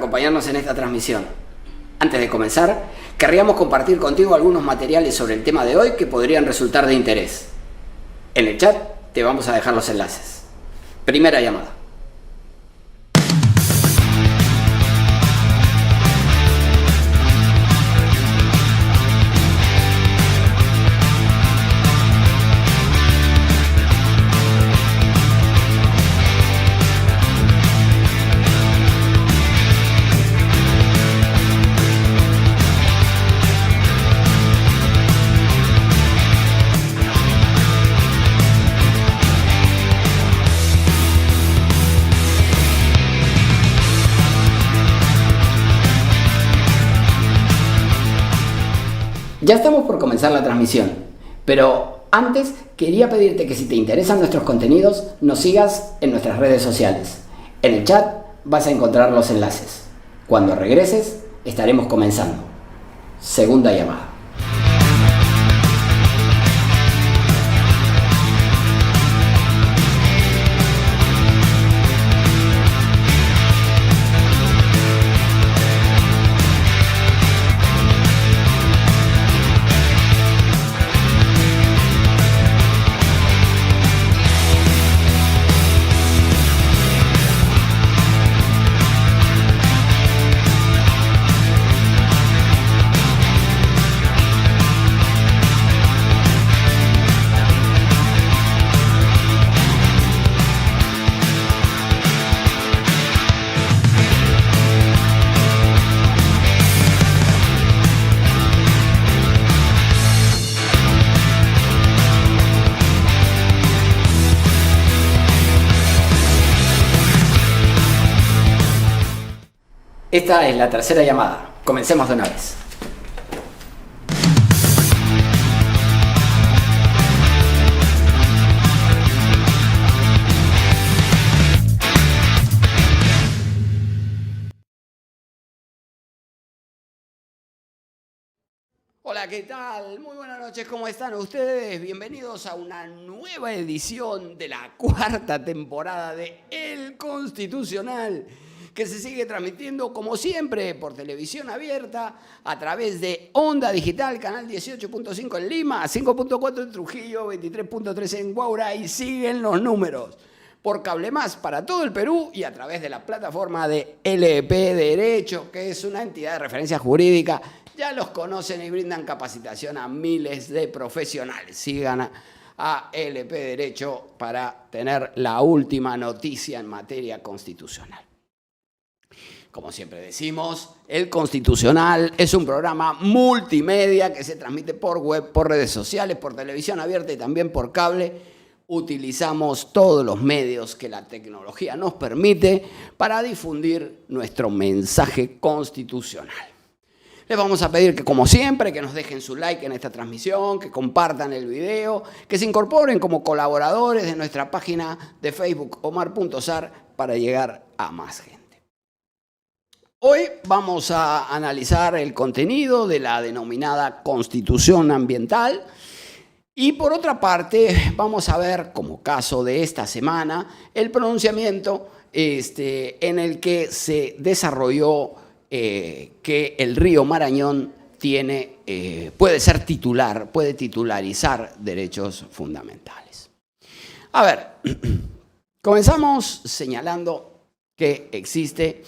acompañarnos en esta transmisión. Antes de comenzar, querríamos compartir contigo algunos materiales sobre el tema de hoy que podrían resultar de interés. En el chat te vamos a dejar los enlaces. Primera llamada. Ya estamos por comenzar la transmisión, pero antes quería pedirte que si te interesan nuestros contenidos, nos sigas en nuestras redes sociales. En el chat vas a encontrar los enlaces. Cuando regreses, estaremos comenzando. Segunda llamada. Esta es la tercera llamada. Comencemos de una vez. Hola, ¿qué tal? Muy buenas noches, ¿cómo están ustedes? Bienvenidos a una nueva edición de la cuarta temporada de El Constitucional, que se sigue transmitiendo, como siempre, por televisión abierta, a través de Onda Digital, canal 18.5 en Lima, 5.4 en Trujillo, 23.3 en Huaura, y siguen los números. Por Cable Más para todo el Perú y a través de la plataforma de LP Derecho, que es una entidad de referencia jurídica. Ya los conocen y brindan capacitación a miles de profesionales. Sigan a LP Derecho para tener la última noticia en materia constitucional. Como siempre decimos, El Constitucional es un programa multimedia que se transmite por web, por redes sociales, por televisión abierta y también por cable. Utilizamos todos los medios que la tecnología nos permite para difundir nuestro mensaje constitucional. Les vamos a pedir que, como siempre, que nos dejen su like en esta transmisión, que compartan el video, que se incorporen como colaboradores de nuestra página de Facebook Omar.Sar para llegar a más gente. Hoy vamos a analizar el contenido de la denominada Constitución Ambiental y por otra parte vamos a ver, como caso de esta semana, el pronunciamiento en el que se desarrolló que el río Marañón puede ser titular, puede titularizar derechos fundamentales. A ver, comenzamos señalando que existe,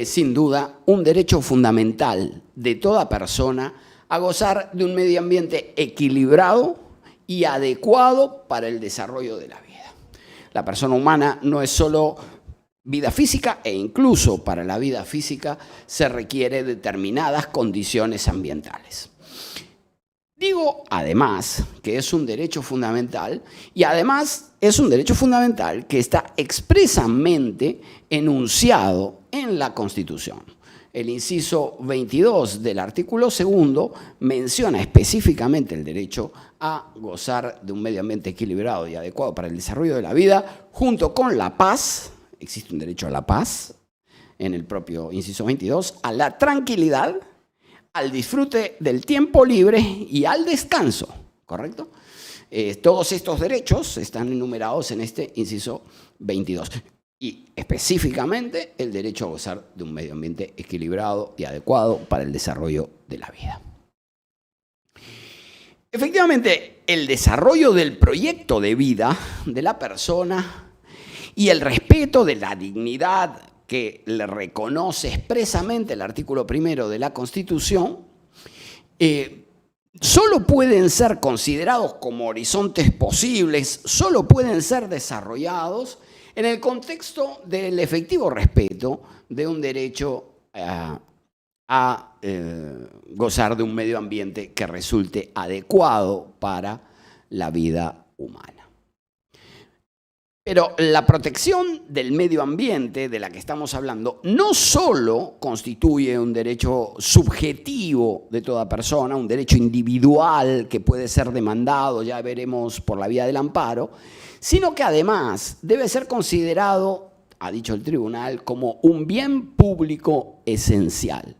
sin duda, un derecho fundamental de toda persona a gozar de un medio ambiente equilibrado y adecuado para el desarrollo de la vida. La persona humana no es solo vida física e incluso para la vida física se requiere determinadas condiciones ambientales. Digo, además, que es un derecho fundamental y además es un derecho fundamental que está expresamente enunciado en la Constitución. El inciso 22 del artículo 2 menciona específicamente el derecho a gozar de un medio ambiente equilibrado y adecuado para el desarrollo de la vida, junto con la paz. Existe un derecho a la paz en el propio inciso 22, a la tranquilidad, al disfrute del tiempo libre y al descanso, ¿correcto? Todos estos derechos están enumerados en este inciso 22. y específicamente el derecho a gozar de un medio ambiente equilibrado y adecuado para el desarrollo de la vida. Efectivamente, el desarrollo del proyecto de vida de la persona y el respeto de la dignidad que le reconoce expresamente el artículo 1 de la Constitución, solo pueden ser considerados como horizontes posibles, solo pueden ser desarrollados en el contexto del efectivo respeto de un derecho a gozar de un medio ambiente que resulte adecuado para la vida humana. Pero la protección del medio ambiente de la que estamos hablando no solo constituye un derecho subjetivo de toda persona, un derecho individual que puede ser demandado, ya veremos, por la vía del amparo, sino que además debe ser considerado, ha dicho el tribunal, como un bien público esencial.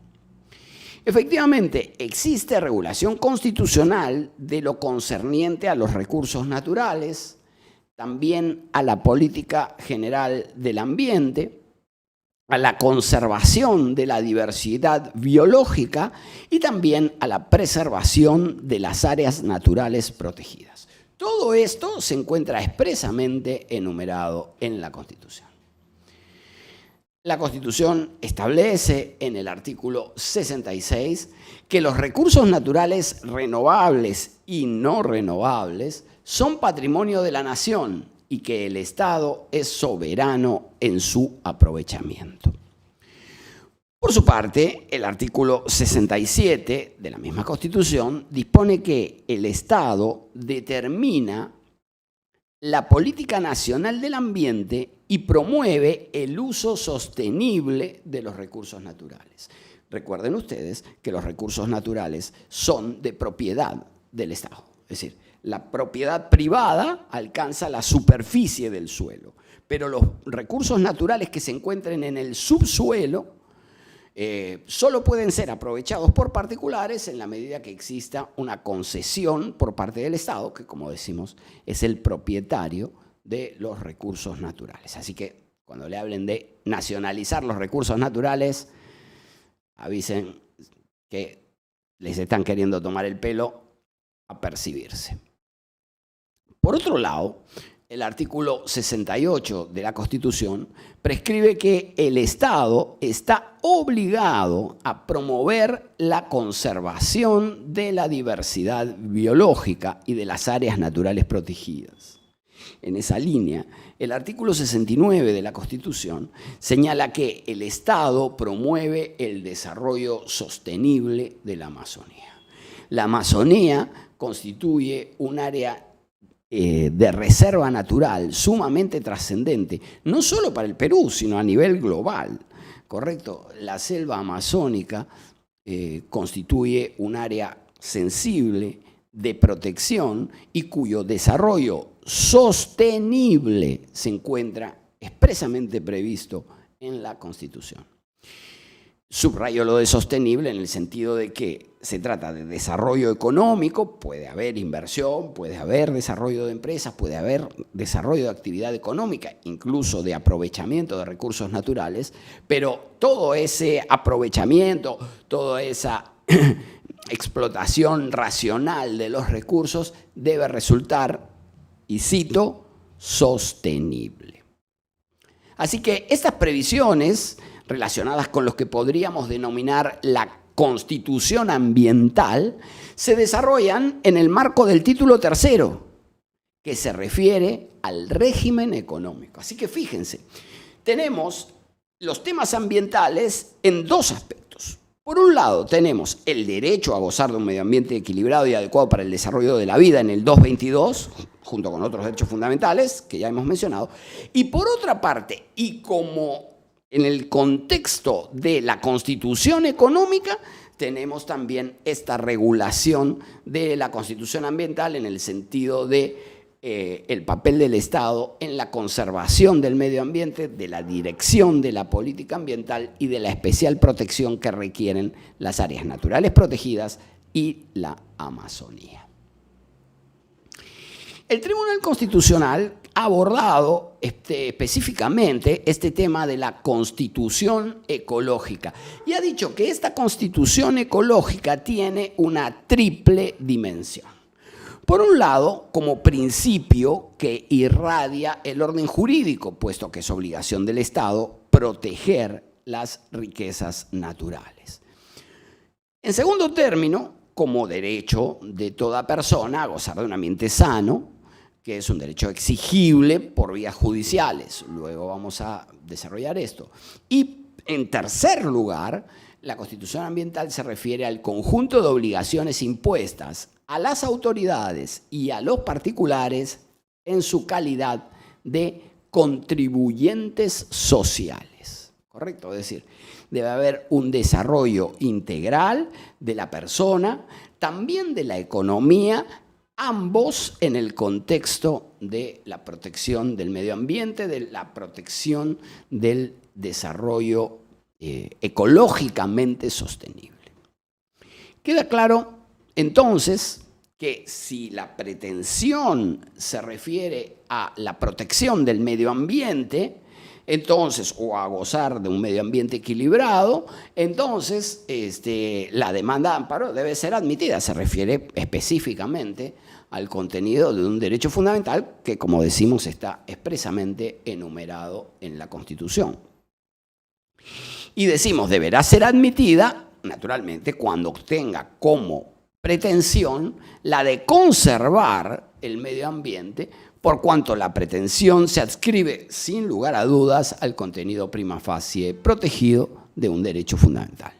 Efectivamente, existe regulación constitucional de lo concerniente a los recursos naturales, también a la política general del ambiente, a la conservación de la diversidad biológica y también a la preservación de las áreas naturales protegidas. Todo esto se encuentra expresamente enumerado en la Constitución. La Constitución establece en el artículo 66 que los recursos naturales renovables y no renovables son patrimonio de la nación y que el Estado es soberano en su aprovechamiento. Por su parte, el artículo 67 de la misma Constitución dispone que el Estado determina la política nacional del ambiente y promueve el uso sostenible de los recursos naturales. Recuerden ustedes que los recursos naturales son de propiedad del Estado. Es decir, la propiedad privada alcanza la superficie del suelo, pero los recursos naturales que se encuentren en el subsuelo solo pueden ser aprovechados por particulares en la medida que exista una concesión por parte del Estado, que, como decimos, es el propietario de los recursos naturales. Así que cuando le hablen de nacionalizar los recursos naturales, avisen que les están queriendo tomar el pelo a percibirse. Por otro lado, el artículo 68 de la Constitución prescribe que el Estado está obligado a promover la conservación de la diversidad biológica y de las áreas naturales protegidas. En esa línea, el artículo 69 de la Constitución señala que el Estado promueve el desarrollo sostenible de la Amazonía. La Amazonía constituye un área de reserva natural sumamente trascendente, no solo para el Perú, sino a nivel global, ¿correcto? La selva amazónica constituye un área sensible de protección y cuyo desarrollo sostenible se encuentra expresamente previsto en la Constitución. Subrayo lo de sostenible en el sentido de que se trata de desarrollo económico, puede haber inversión, puede haber desarrollo de empresas, puede haber desarrollo de actividad económica, incluso de aprovechamiento de recursos naturales, pero todo ese aprovechamiento, toda esa explotación racional de los recursos debe resultar, y cito, sostenible. Así que estas previsiones relacionadas con lo que podríamos denominar la Constitución ambiental, se desarrollan en el marco del título 3, que se refiere al régimen económico. Así que fíjense, tenemos los temas ambientales en dos aspectos. Por un lado, tenemos el derecho a gozar de un medio ambiente equilibrado y adecuado para el desarrollo de la vida en el 222, junto con otros derechos fundamentales que ya hemos mencionado. Y por otra parte, y como en el contexto de la Constitución económica, tenemos también esta regulación de la Constitución ambiental en el sentido de el papel del Estado en la conservación del medio ambiente, de la dirección de la política ambiental y de la especial protección que requieren las áreas naturales protegidas y la Amazonía. El Tribunal Constitucional abordado específicamente este tema de la constitución ecológica y ha dicho que esta constitución ecológica tiene una triple dimensión. Por un lado, como principio que irradia el orden jurídico, puesto que es obligación del Estado proteger las riquezas naturales. En segundo término, como derecho de toda persona a gozar de un ambiente sano, que es un derecho exigible por vías judiciales. Luego vamos a desarrollar esto. Y en tercer lugar, la Constitución ambiental se refiere al conjunto de obligaciones impuestas a las autoridades y a los particulares en su calidad de contribuyentes sociales. ¿Correcto? Es decir, debe haber un desarrollo integral de la persona, también de la economía, ambos en el contexto de la protección del medio ambiente, de la protección del desarrollo ecológicamente sostenible. Queda claro entonces que si la pretensión se refiere a la protección del medio ambiente, entonces, o a gozar de un medio ambiente equilibrado, entonces la demanda de amparo debe ser admitida. Se refiere específicamente al contenido de un derecho fundamental que, como decimos, está expresamente enumerado en la Constitución. Y decimos, deberá ser admitida, naturalmente, cuando tenga como pretensión la de conservar el medio ambiente, por cuanto la pretensión se adscribe sin lugar a dudas al contenido prima facie protegido de un derecho fundamental.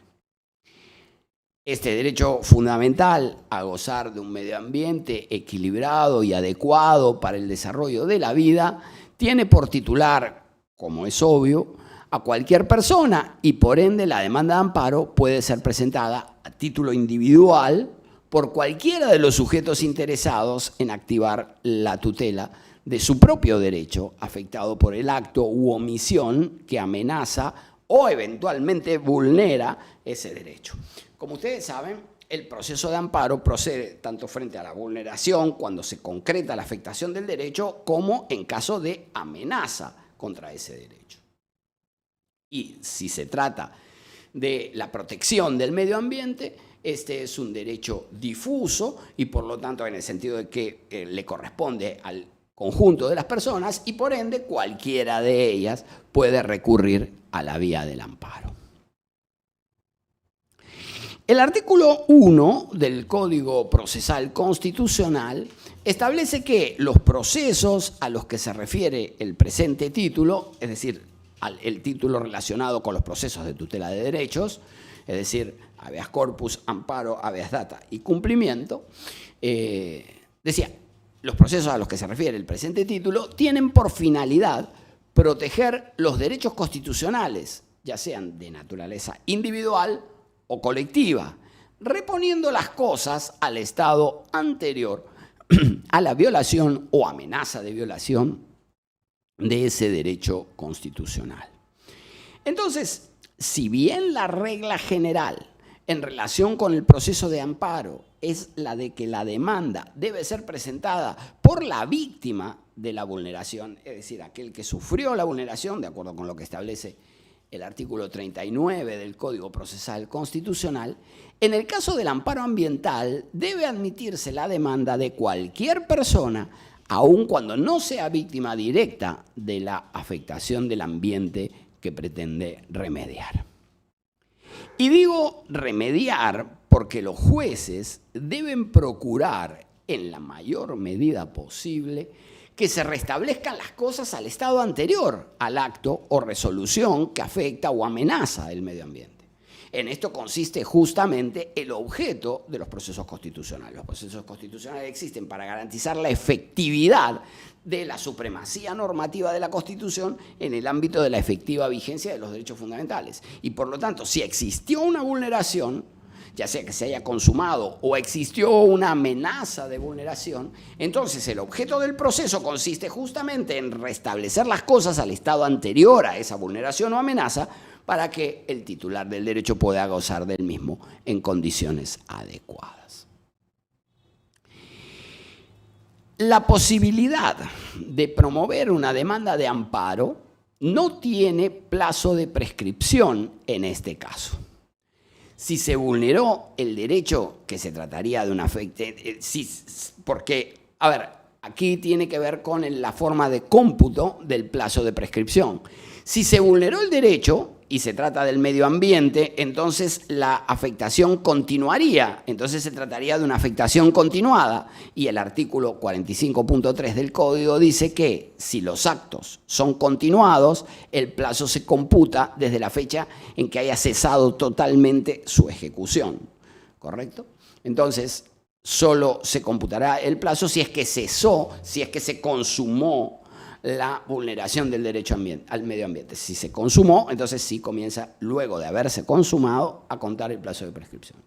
Este derecho fundamental a gozar de un medio ambiente equilibrado y adecuado para el desarrollo de la vida tiene por titular, como es obvio, a cualquier persona y por ende la demanda de amparo puede ser presentada a título individual por cualquiera de los sujetos interesados en activar la tutela de su propio derecho afectado por el acto u omisión que amenaza o eventualmente vulnera ese derecho. Como ustedes saben, el proceso de amparo procede tanto frente a la vulneración cuando se concreta la afectación del derecho como en caso de amenaza contra ese derecho. Y si se trata de la protección del medio ambiente, este es un derecho difuso y por lo tanto en el sentido de que le corresponde al conjunto de las personas y por ende cualquiera de ellas puede recurrir a la vía del amparo. El artículo 1 del Código Procesal Constitucional establece que los procesos a los que se refiere el presente título, es decir, el título relacionado con los procesos de tutela de derechos, es decir, habeas corpus, amparo, habeas data y cumplimiento, decía, los procesos a los que se refiere el presente título tienen por finalidad proteger los derechos constitucionales, ya sean de naturaleza individual o colectiva, reponiendo las cosas al estado anterior a la violación o amenaza de violación de ese derecho constitucional. Entonces, si bien la regla general en relación con el proceso de amparo es la de que la demanda debe ser presentada por la víctima de la vulneración, es decir, aquel que sufrió la vulneración, de acuerdo con lo que establece el artículo 39 del Código Procesal Constitucional, en el caso del amparo ambiental debe admitirse la demanda de cualquier persona, aun cuando no sea víctima directa de la afectación del ambiente que pretende remediar. Y digo remediar porque los jueces deben procurar, en la mayor medida posible, que se restablezcan las cosas al estado anterior al acto o resolución que afecta o amenaza el medio ambiente. En esto consiste justamente el objeto de los procesos constitucionales. Los procesos constitucionales existen para garantizar la efectividad de la supremacía normativa de la Constitución en el ámbito de la efectiva vigencia de los derechos fundamentales. Y por lo tanto, si existió una vulneración, ya sea que se haya consumado o existió una amenaza de vulneración, entonces el objeto del proceso consiste justamente en restablecer las cosas al estado anterior a esa vulneración o amenaza para que el titular del derecho pueda gozar del mismo en condiciones adecuadas. La posibilidad de promover una demanda de amparo no tiene plazo de prescripción en este caso. Si se vulneró el derecho, que se trataría de una porque, a ver, aquí tiene que ver con la forma de cómputo del plazo de prescripción. Si se vulneró el derecho y se trata del medio ambiente, entonces la afectación continuaría. Entonces se trataría de una afectación continuada. Y el artículo 45.3 del Código dice que si los actos son continuados, el plazo se computa desde la fecha en que haya cesado totalmente su ejecución. ¿Correcto? Entonces, solo se computará el plazo si es que cesó, si es que se consumó la vulneración del derecho al medio ambiente. Si se consumó, entonces sí comienza, luego de haberse consumado, a contar el plazo de prescripción.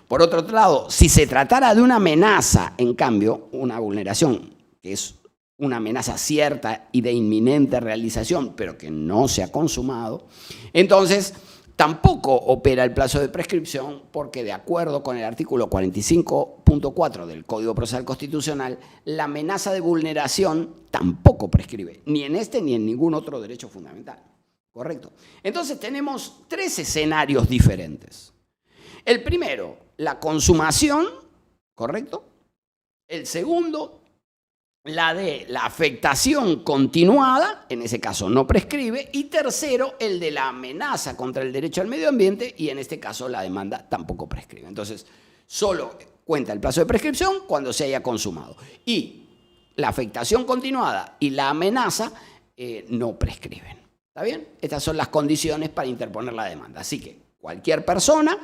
Por otro lado, si se tratara de una amenaza, en cambio, una vulneración, que es una amenaza cierta y de inminente realización, pero que no se ha consumado, entonces tampoco opera el plazo de prescripción porque, de acuerdo con el artículo 45.4 del Código Procesal Constitucional, la amenaza de vulneración tampoco prescribe, ni en este ni en ningún otro derecho fundamental. ¿Correcto? Entonces tenemos tres escenarios diferentes. El primero, la consumación, ¿correcto? El segundo, la de la afectación continuada, en ese caso no prescribe, y tercero, el de la amenaza contra el derecho al medio ambiente, y en este caso la demanda tampoco prescribe. Entonces, solo cuenta el plazo de prescripción cuando se haya consumado. Y la afectación continuada y la amenaza no prescriben. ¿Está bien? Estas son las condiciones para interponer la demanda. Así que cualquier persona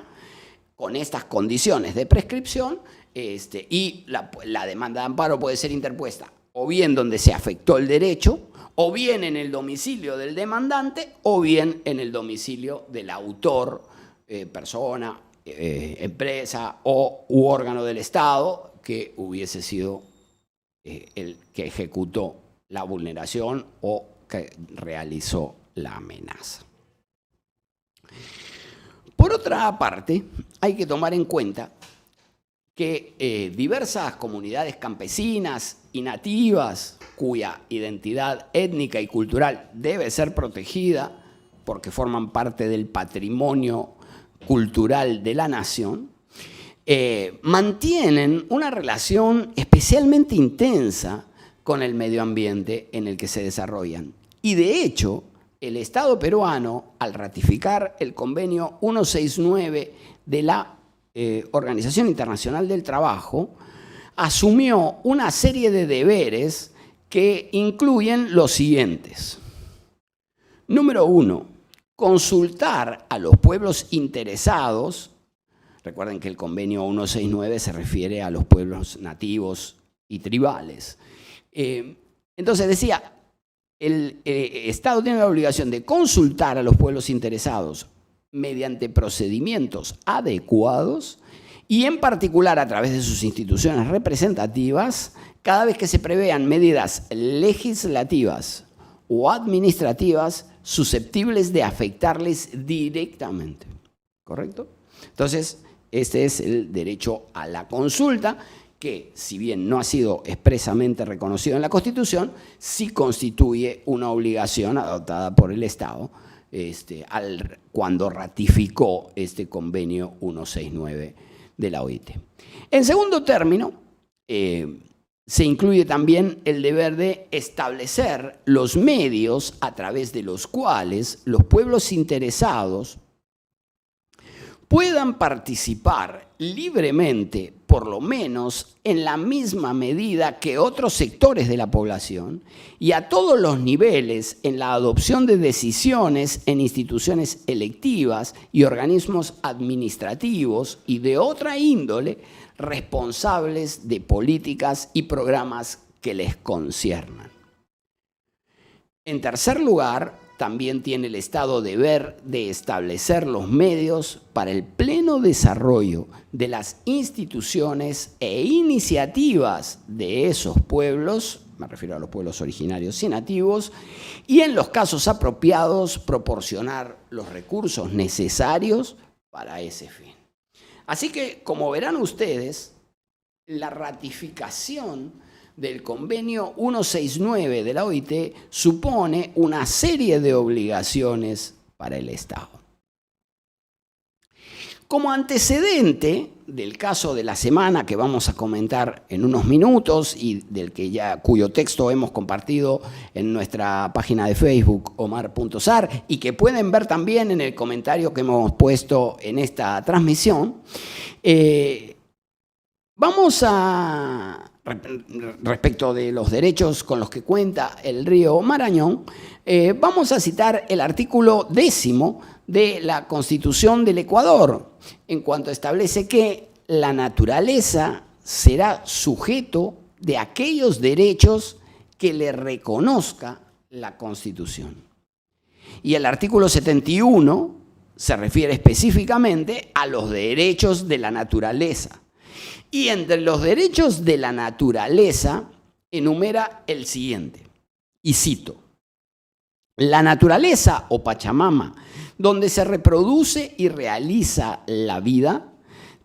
con estas condiciones de prescripción y la demanda de amparo puede ser interpuesta o bien donde se afectó el derecho, o bien en el domicilio del demandante, o bien en el domicilio del autor, persona, empresa u órgano del Estado que hubiese sido el que ejecutó la vulneración o que realizó la amenaza. Por otra parte, hay que tomar en cuenta que diversas comunidades campesinas y nativas, cuya identidad étnica y cultural debe ser protegida porque forman parte del patrimonio cultural de la nación, mantienen una relación especialmente intensa con el medio ambiente en el que se desarrollan. Y de hecho, el Estado peruano, al ratificar el convenio 169 de la Organización Internacional del Trabajo, asumió una serie de deberes que incluyen los siguientes. Número 1, consultar a los pueblos interesados. Recuerden que el convenio 169 se refiere a los pueblos nativos y tribales. Entonces decía, el Estado tiene la obligación de consultar a los pueblos interesados mediante procedimientos adecuados y en particular a través de sus instituciones representativas cada vez que se prevean medidas legislativas o administrativas susceptibles de afectarles directamente. ¿Correcto? Entonces, este es el derecho a la consulta que, si bien no ha sido expresamente reconocido en la Constitución, sí constituye una obligación adoptada por el Estado cuando ratificó este convenio 169 de la OIT. En segundo término, se incluye también el deber de establecer los medios a través de los cuales los pueblos interesados puedan participar libremente, por lo menos en la misma medida que otros sectores de la población y a todos los niveles en la adopción de decisiones en instituciones electivas y organismos administrativos y de otra índole responsables de políticas y programas que les conciernan. En tercer lugar, también tiene el Estado deber de establecer los medios para el pleno desarrollo de las instituciones e iniciativas de esos pueblos, me refiero a los pueblos originarios y nativos, y en los casos apropiados proporcionar los recursos necesarios para ese fin. Así que, como verán ustedes, la ratificación del convenio 169 de la OIT supone una serie de obligaciones para el Estado. Como antecedente del caso de la semana que vamos a comentar en unos minutos y cuyo texto hemos compartido en nuestra página de Facebook, omar.sar, y que pueden ver también en el comentario que hemos puesto en esta transmisión, vamos a, respecto de los derechos con los que cuenta el río Marañón, vamos a citar el artículo 10º de la Constitución del Ecuador, en cuanto establece que la naturaleza será sujeto de aquellos derechos que le reconozca la Constitución. Y el artículo 71 se refiere específicamente a los derechos de la naturaleza. Y entre los derechos de la naturaleza enumera el siguiente, y cito: la naturaleza o Pachamama, donde se reproduce y realiza la vida,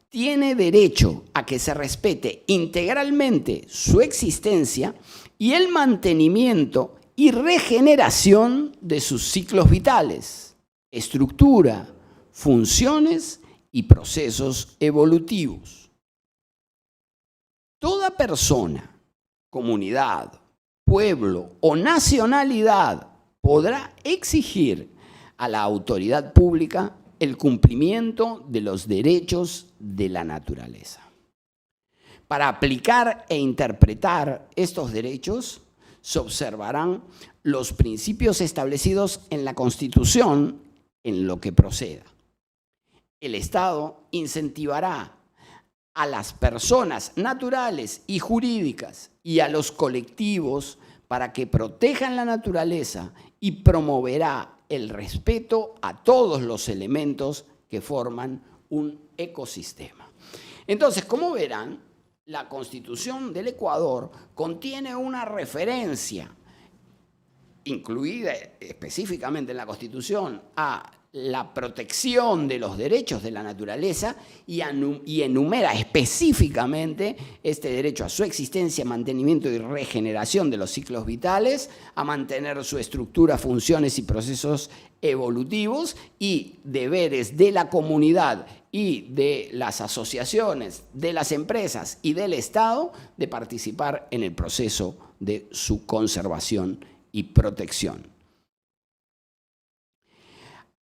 tiene derecho a que se respete integralmente su existencia y el mantenimiento y regeneración de sus ciclos vitales, estructura, funciones y procesos evolutivos. Toda persona, comunidad, pueblo o nacionalidad podrá exigir a la autoridad pública el cumplimiento de los derechos de la naturaleza. Para aplicar e interpretar estos derechos, se observarán los principios establecidos en la Constitución en lo que proceda. El Estado incentivará a las personas naturales y jurídicas y a los colectivos para que protejan la naturaleza y promoverá el respeto a todos los elementos que forman un ecosistema. Entonces, como verán, la Constitución del Ecuador contiene una referencia incluida específicamente en la Constitución a la protección de los derechos de la naturaleza y enumera específicamente este derecho a su existencia, mantenimiento y regeneración de los ciclos vitales, a mantener su estructura, funciones y procesos evolutivos y deberes de la comunidad y de las asociaciones, de las empresas y del Estado de participar en el proceso de su conservación y protección.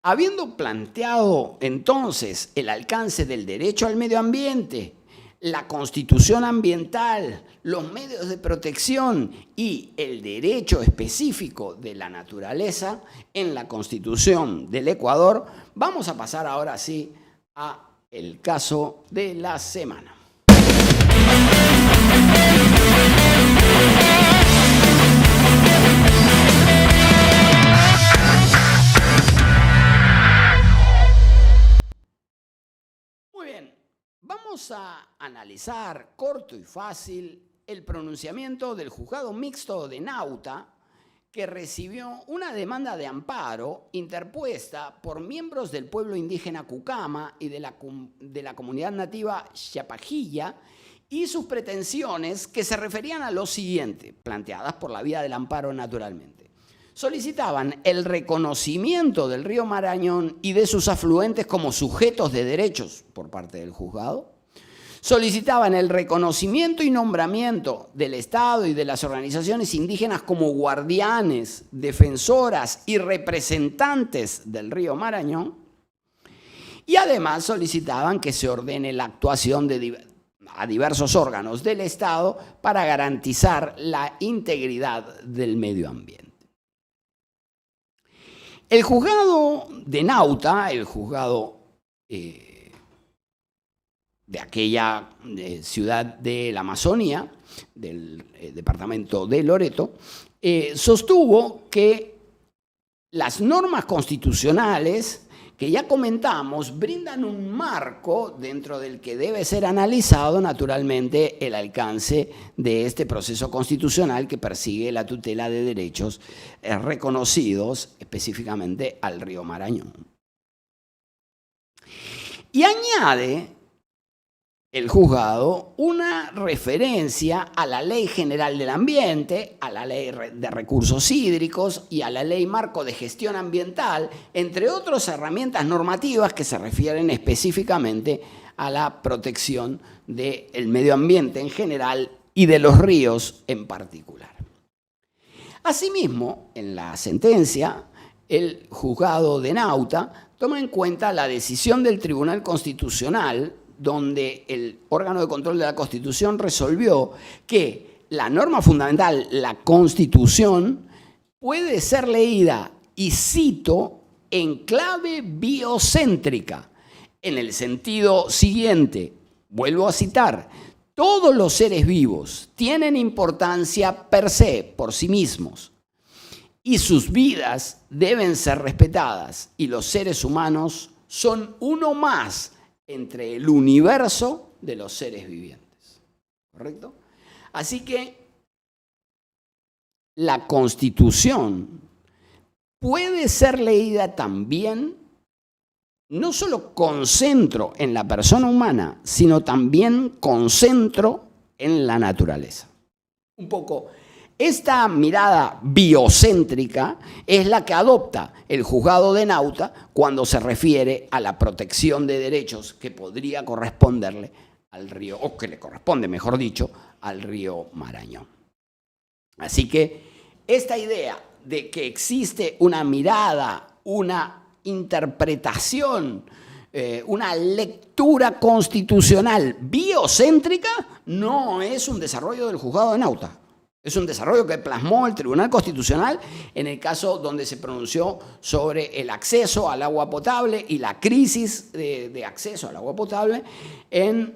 Habiendo planteado entonces el alcance del derecho al medio ambiente, la constitución ambiental, los medios de protección y el derecho específico de la naturaleza en la Constitución del Ecuador, vamos a pasar ahora sí a el caso de la semana. Vamos a analizar corto y fácil el pronunciamiento del juzgado mixto de Nauta, que recibió una demanda de amparo interpuesta por miembros del pueblo indígena Cucama y de la comunidad nativa Xapajilla, y sus pretensiones que se referían a lo siguiente, planteadas por la vía del amparo naturalmente. Solicitaban el reconocimiento del río Marañón y de sus afluentes como sujetos de derechos por parte del juzgado. Solicitaban el reconocimiento y nombramiento del Estado y de las organizaciones indígenas como guardianes, defensoras y representantes del río Marañón. Y además solicitaban que se ordene la actuación a diversos órganos del Estado para garantizar la integridad del medio ambiente. El juzgado de Nauta, el juzgado de aquella ciudad de la Amazonía, del departamento de Loreto, sostuvo que las normas constitucionales que ya comentamos brindan un marco dentro del que debe ser analizado naturalmente el alcance de este proceso constitucional que persigue la tutela de derechos reconocidos específicamente al río Marañón. Y añade el juzgado una referencia a la Ley General del Ambiente, a la Ley de Recursos Hídricos y a la Ley Marco de Gestión Ambiental, entre otras herramientas normativas que se refieren específicamente a la protección del medio ambiente en general y de los ríos en particular. Asimismo, en la sentencia, el juzgado de Nauta toma en cuenta la decisión del Tribunal Constitucional, donde el órgano de control de la Constitución resolvió que la norma fundamental, la Constitución, puede ser leída, y cito, en clave biocéntrica, en el sentido siguiente, vuelvo a citar: todos los seres vivos tienen importancia per se, por sí mismos, y sus vidas deben ser respetadas, y los seres humanos son uno más entre el universo de los seres vivientes. ¿Correcto? Así que la Constitución puede ser leída también, no solo con centro en la persona humana, sino también con centro en la naturaleza. Un poco, esta mirada biocéntrica es la que adopta el juzgado de Nauta cuando se refiere a la protección de derechos que podría corresponderle al río, o que le corresponde, mejor dicho, al río Marañón. Así que esta idea de que existe una mirada, una interpretación, una lectura constitucional biocéntrica, no es un desarrollo del juzgado de Nauta. Es un desarrollo que plasmó el Tribunal Constitucional en el caso donde se pronunció sobre el acceso al agua potable y la crisis de acceso al agua potable en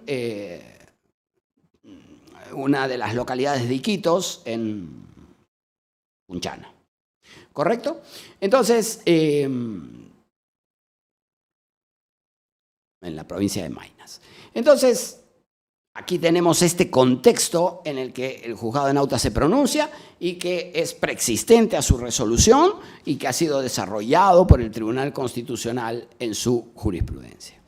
una de las localidades de Iquitos, en Punchana. ¿Correcto? Entonces, en la provincia de Maynas. Entonces, aquí tenemos este contexto en el que el juzgado de Nauta se pronuncia y que es preexistente a su resolución y que ha sido desarrollado por el Tribunal Constitucional en su jurisprudencia.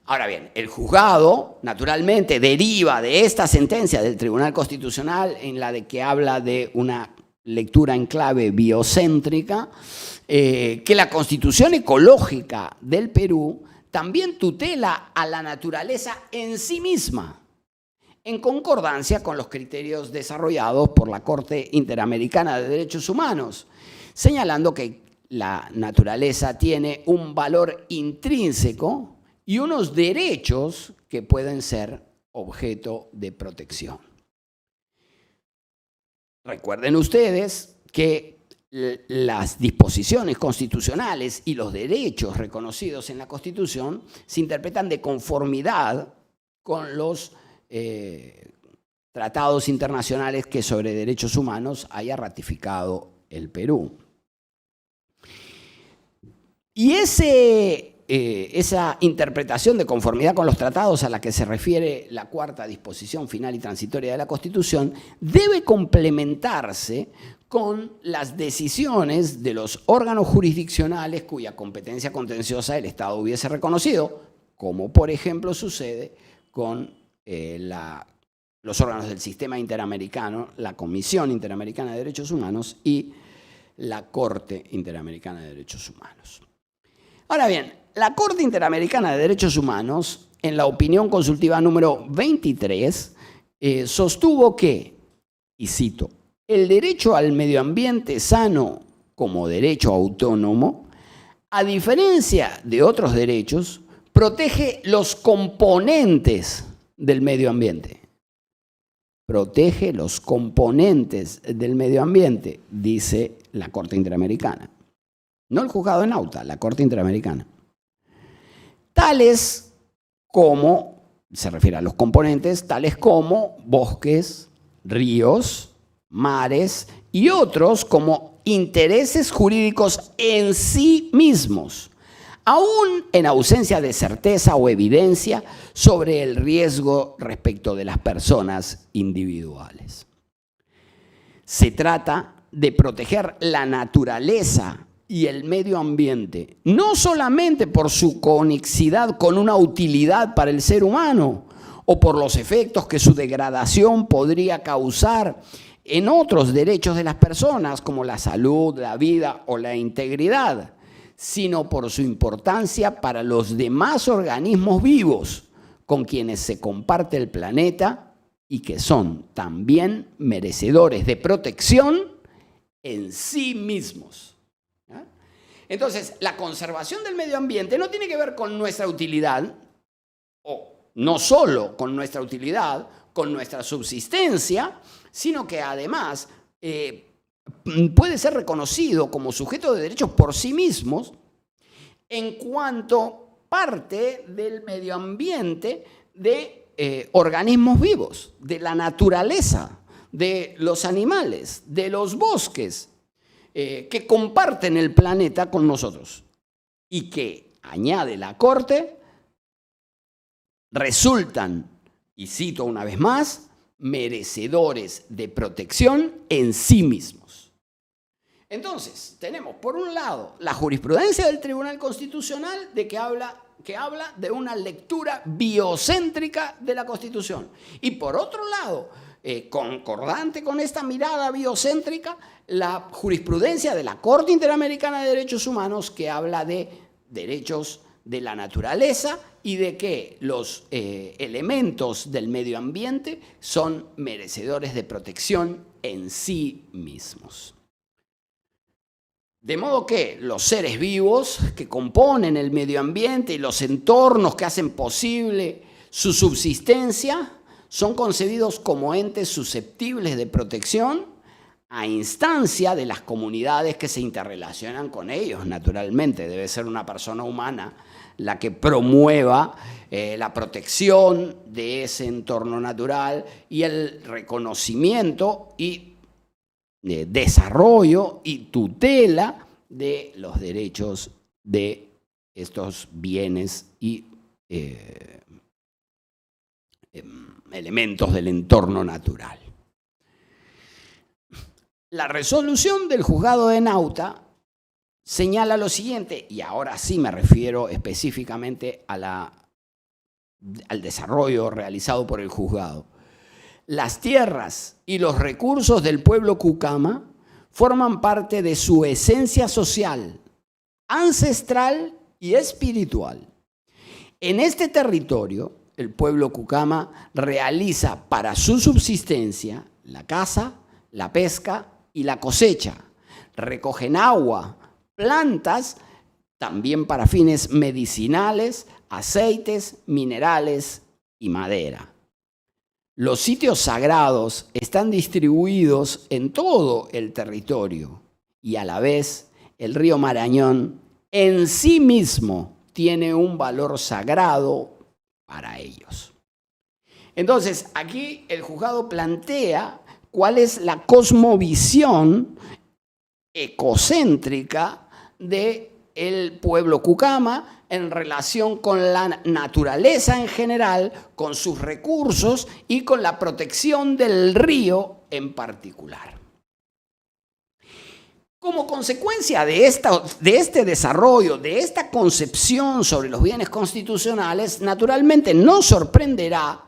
Ahora bien, el juzgado, naturalmente, deriva de esta sentencia del Tribunal Constitucional en la de que habla de una lectura en clave biocéntrica, que la Constitución ecológica del Perú también tutela a la naturaleza en sí misma, en concordancia con los criterios desarrollados por la Corte Interamericana de Derechos Humanos, señalando que la naturaleza tiene un valor intrínseco y unos derechos que pueden ser objeto de protección. Recuerden ustedes que las disposiciones constitucionales y los derechos reconocidos en la Constitución se interpretan de conformidad con los tratados internacionales que sobre derechos humanos haya ratificado el Perú. Y esa interpretación de conformidad con los tratados a la que se refiere la cuarta disposición final y transitoria de la Constitución debe complementarse con las decisiones de los órganos jurisdiccionales cuya competencia contenciosa el Estado hubiese reconocido, como por ejemplo sucede con los órganos del sistema interamericano, la Comisión Interamericana de Derechos Humanos y la Corte Interamericana de Derechos Humanos. Ahora bien, la Corte Interamericana de Derechos Humanos, en la opinión consultiva número 23, sostuvo que, y cito, el derecho al medio ambiente sano como derecho autónomo, a diferencia de otros derechos, protege los componentes del medio ambiente. Protege los componentes del medio ambiente, dice la Corte Interamericana. No el juzgado de Nauta, la Corte Interamericana. Tales como, se refiere a los componentes, tales como bosques, ríos, mares y otros como intereses jurídicos en sí mismos, aún en ausencia de certeza o evidencia sobre el riesgo respecto de las personas individuales. Se trata de proteger la naturaleza y el medio ambiente, no solamente por su conexidad con una utilidad para el ser humano o por los efectos que su degradación podría causar en otros derechos de las personas, como la salud, la vida o la integridad, sino por su importancia para los demás organismos vivos con quienes se comparte el planeta y que son también merecedores de protección en sí mismos. Entonces, la conservación del medio ambiente no tiene que ver con nuestra utilidad, o no solo con nuestra utilidad, con nuestra subsistencia, sino que además puede ser reconocido como sujeto de derechos por sí mismos en cuanto parte del medio ambiente de organismos vivos, de la naturaleza, de los animales, de los bosques, que comparten el planeta con nosotros y que, añade la Corte, resultan, y cito una vez más, merecedores de protección en sí mismos. Entonces, tenemos por un lado la jurisprudencia del Tribunal Constitucional que habla de una lectura biocéntrica de la Constitución. Y por otro lado, concordante con esta mirada biocéntrica, la jurisprudencia de la Corte Interamericana de Derechos Humanos, que habla de derechos de la naturaleza y de que los elementos del medio ambiente son merecedores de protección en sí mismos. De modo que los seres vivos que componen el medio ambiente y los entornos que hacen posible su subsistencia son concebidos como entes susceptibles de protección a instancia de las comunidades que se interrelacionan con ellos. Naturalmente, debe ser una persona humana la que promueva la protección de ese entorno natural y el reconocimiento y desarrollo y tutela de los derechos de estos bienes y elementos del entorno natural. La resolución del juzgado de Nauta señala lo siguiente, y ahora sí me refiero específicamente al desarrollo realizado por el juzgado. Las tierras y los recursos del pueblo Cucama forman parte de su esencia social, ancestral y espiritual. En este territorio, el pueblo Cucama realiza para su subsistencia la caza, la pesca y la cosecha. Recogen agua, plantas, también para fines medicinales, aceites, minerales y madera. Los sitios sagrados están distribuidos en todo el territorio y a la vez el río Marañón en sí mismo tiene un valor sagrado para ellos. Entonces, aquí el juzgado plantea cuál es la cosmovisión ecocéntrica del pueblo Cucama en relación con la naturaleza en general, con sus recursos y con la protección del río en particular. Como consecuencia de este desarrollo, de esta concepción sobre los bienes constitucionales, naturalmente no sorprenderá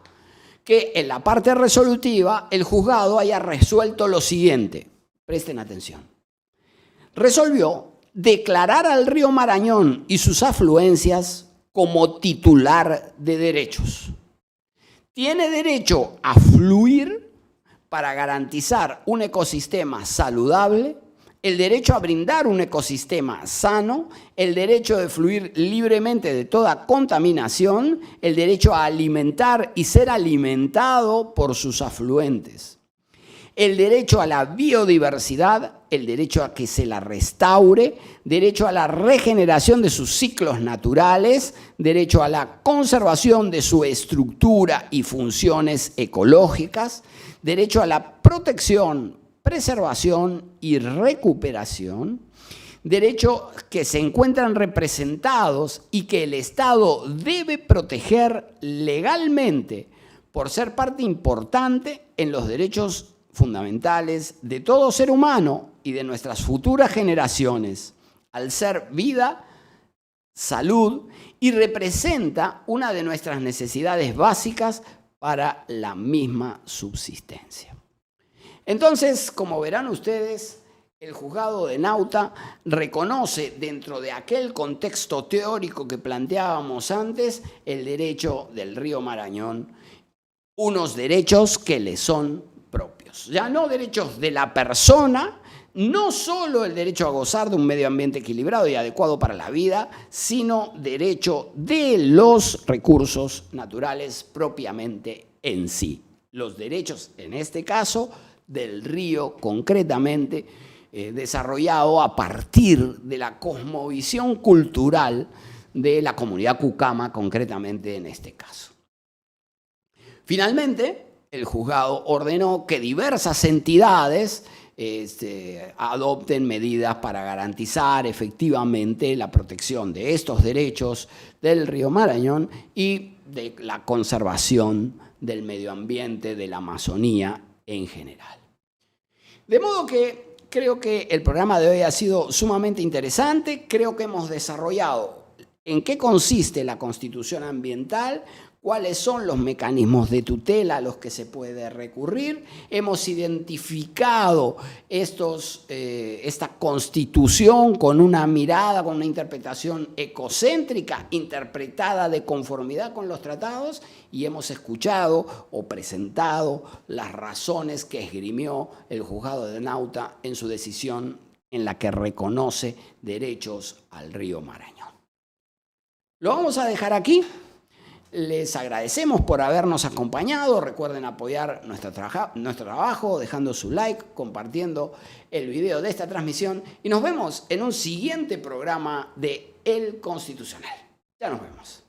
que en la parte resolutiva el juzgado haya resuelto lo siguiente. Presten atención. Resolvió declarar al río Marañón y sus afluencias como titular de derechos. Tiene derecho a fluir para garantizar un ecosistema saludable, el derecho a brindar un ecosistema sano, el derecho de fluir libremente de toda contaminación, el derecho a alimentar y ser alimentado por sus afluentes, el derecho a la biodiversidad, el derecho a que se la restaure, derecho a la regeneración de sus ciclos naturales, derecho a la conservación de su estructura y funciones ecológicas, derecho a la protección, preservación y recuperación, derechos que se encuentran representados y que el Estado debe proteger legalmente por ser parte importante en los derechos fundamentales de todo ser humano y de nuestras futuras generaciones, al ser vida, salud, y representa una de nuestras necesidades básicas para la misma subsistencia. Entonces, como verán ustedes, el juzgado de Nauta reconoce dentro de aquel contexto teórico que planteábamos antes el derecho del río Marañón, unos derechos que le son propios. Ya no derechos de la persona, no solo el derecho a gozar de un medio ambiente equilibrado y adecuado para la vida, sino derecho de los recursos naturales propiamente en sí. Los derechos, en este caso, del río concretamente, desarrollado a partir de la cosmovisión cultural de la comunidad cucama, concretamente en este caso. Finalmente, el juzgado ordenó que diversas entidades adopten medidas para garantizar efectivamente la protección de estos derechos del río Marañón y de la conservación del medio ambiente, de la Amazonía en general. De modo que creo que el programa de hoy ha sido sumamente interesante. Creo que hemos desarrollado en qué consiste la Constitución Ambiental, cuáles son los mecanismos de tutela a los que se puede recurrir. Hemos identificado esta Constitución con una mirada, con una interpretación ecocéntrica, interpretada de conformidad con los tratados, y hemos escuchado o presentado las razones que esgrimió el juzgado de Nauta en su decisión en la que reconoce derechos al río Marañón. Lo vamos a dejar aquí. Les agradecemos por habernos acompañado. Recuerden apoyar nuestro trabajo dejando su like, compartiendo el video de esta transmisión y nos vemos en un siguiente programa de El Constitucional. Ya nos vemos.